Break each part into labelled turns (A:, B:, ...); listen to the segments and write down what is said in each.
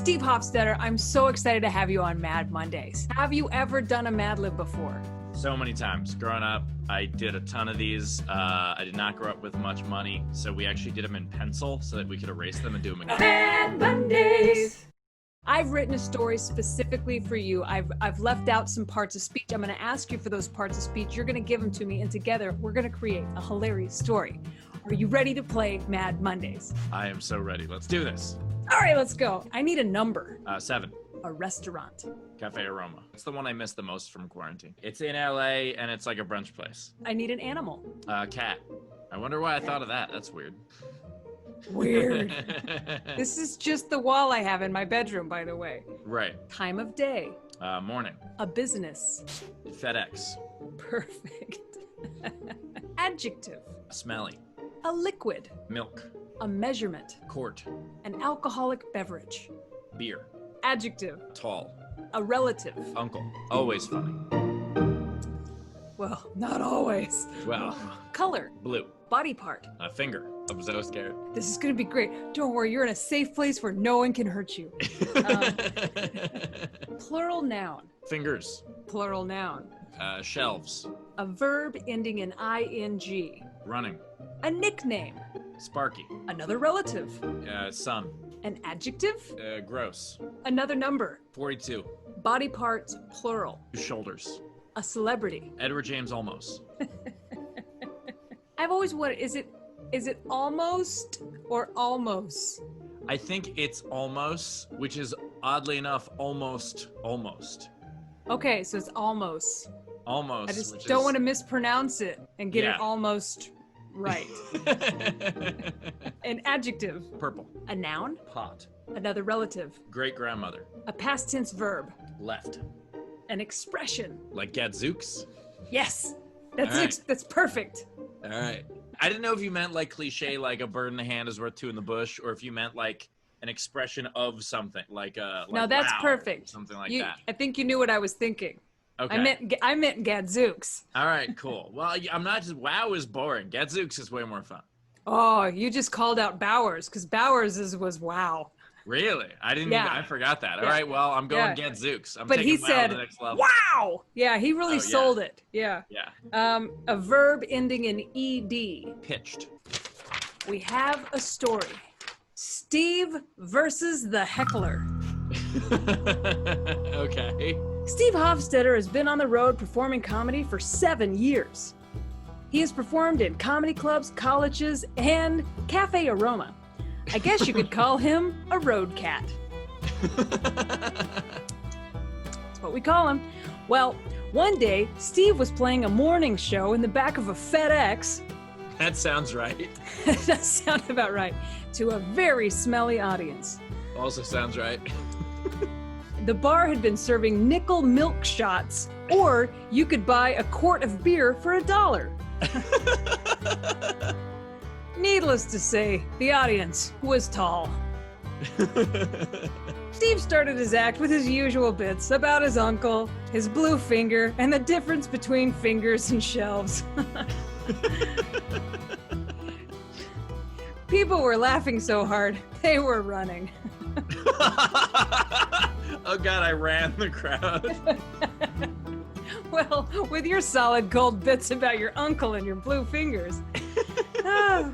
A: Steve Hofstetter, I'm so excited to have you on Mad Mondays. Have you ever done a Mad Lib before?
B: So many times. Growing up, I did a ton of these. I did not grow up with much money, so we actually did them in pencil so that we could erase them and do them again.
A: Mad Mondays! I've written a story specifically for you. I've left out some parts of speech. I'm going to ask you for those parts of speech. You're going to give them to me, and together we're going to create a hilarious story. Are you ready to play Mad Mondays?
B: I am so ready. Let's do this.
A: All right, let's go. I need a number.
B: 7.
A: A restaurant.
B: Cafe Aroma. It's the one I missed the most from quarantine. It's in LA and it's like a brunch place.
A: I need an animal.
B: Cat. I wonder why I thought of that. That's weird.
A: Weird. This is just the wall I have in my bedroom, by the way.
B: Right.
A: Time of day.
B: Morning.
A: A business.
B: FedEx.
A: Perfect. Adjective.
B: Smelly.
A: A liquid.
B: Milk.
A: A measurement.
B: Quart.
A: An alcoholic beverage.
B: Beer.
A: Adjective.
B: Tall.
A: A relative.
B: Uncle. Always funny.
A: Well, not always.
B: Well.
A: Color.
B: Blue.
A: Body part.
B: A finger. I'm so scared.
A: This is going to be great. Don't worry, you're in a safe place where no one can hurt you. Plural noun.
B: Fingers.
A: Plural noun.
B: Shelves.
A: A verb ending in ing.
B: Running.
A: A nickname.
B: Sparky.
A: Another relative.
B: Sun.
A: An adjective.
B: Gross.
A: Another number.
B: 42.
A: Body parts, plural.
B: Shoulders.
A: A celebrity.
B: Edward James Olmos.
A: I've always wondered, is it almost or almost?
B: I think it's almost, which is oddly enough almost.
A: Okay, so it's almost.
B: Almost.
A: I just don't want to mispronounce it and get
B: Yeah.
A: it almost right. An adjective.
B: Purple.
A: A noun.
B: Pot.
A: Another relative.
B: Great grandmother.
A: A past tense verb.
B: Left.
A: An expression.
B: Like gadzooks.
A: Yes, that's
B: All right.
A: that's perfect.
B: All right. I didn't know if you meant like cliche, like a bird in the hand is worth two in the bush, or if you meant like an expression of something, like
A: No, that's
B: wow,
A: perfect.
B: something like
A: You-
B: that.
A: I think you knew what I was thinking.
B: Okay.
A: I meant gadzooks.
B: All right, cool. Well, I'm not just wow is boring. Gadzooks is way more fun.
A: Oh, you just called out Bowers because Bowers was wow.
B: Really? I didn't.
A: Yeah.
B: I forgot that. All
A: Yeah.
B: right. Well, I'm going
A: Yeah.
B: Gadzooks. I'm
A: But
B: taking
A: he
B: wow
A: said,
B: to the next level.
A: wow. Yeah, he really
B: Oh, yeah.
A: sold it. Yeah.
B: Yeah.
A: A verb ending in ed.
B: Pitched.
A: We have a story. Steve versus the heckler.
B: Okay.
A: Steve Hofstetter has been on the road performing comedy for 7 years. He has performed in comedy clubs, colleges, and Cafe Aroma. I guess you could call him a road cat. That's what we call him. Well, one day, Steve was playing a morning show in the back of a FedEx.
B: That sounds right.
A: That does sound about right. To a very smelly audience.
B: Also sounds right.
A: The bar had been serving nickel milk shots, or you could buy a quart of beer for $1. Needless to say, the audience was tall. Steve started his act with his usual bits about his uncle, his blue finger, and the difference between fingers and shelves. People were laughing so hard, they were running.
B: Oh God, I ran the crowd.
A: Well, with your solid gold bits about your uncle and your blue fingers. Ah.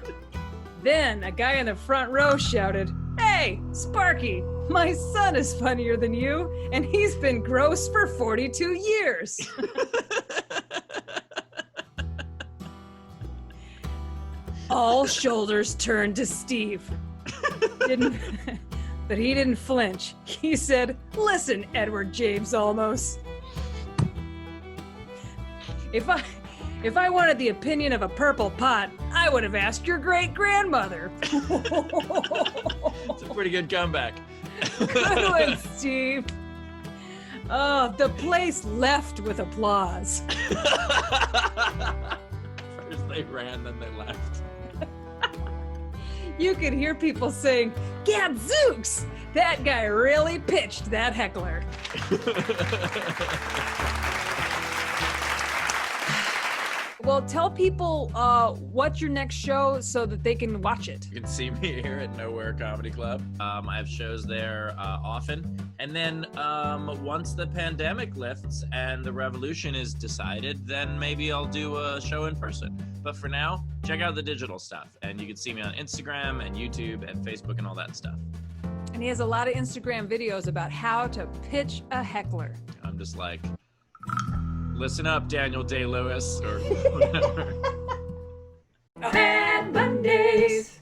A: Then a guy in the front row shouted, "Hey, Sparky, my son is funnier than you, and he's been gross for 42 years. All shoulders turned to Steve. But he didn't flinch. He said, "Listen, Edward James Olmos. If I wanted the opinion of a purple pot, I would have asked your great-grandmother."
B: It's a pretty good comeback.
A: Good one, Steve. Oh, the place left with applause.
B: First they ran, then they left.
A: You could hear people saying, "Gadzooks! That guy really pitched that heckler." Well, tell people what's your next show so that they can watch it.
B: You can see me here at Nowhere Comedy Club. I have shows there often. And then once the pandemic lifts and the revolution is decided, then maybe I'll do a show in person. But for now, check out the digital stuff. And you can see me on Instagram and YouTube and Facebook and all that stuff.
A: And he has a lot of Instagram videos about how to pitch a heckler.
B: I'm just like, listen up, Daniel Day-Lewis, or whatever.
A: Mad Mondays.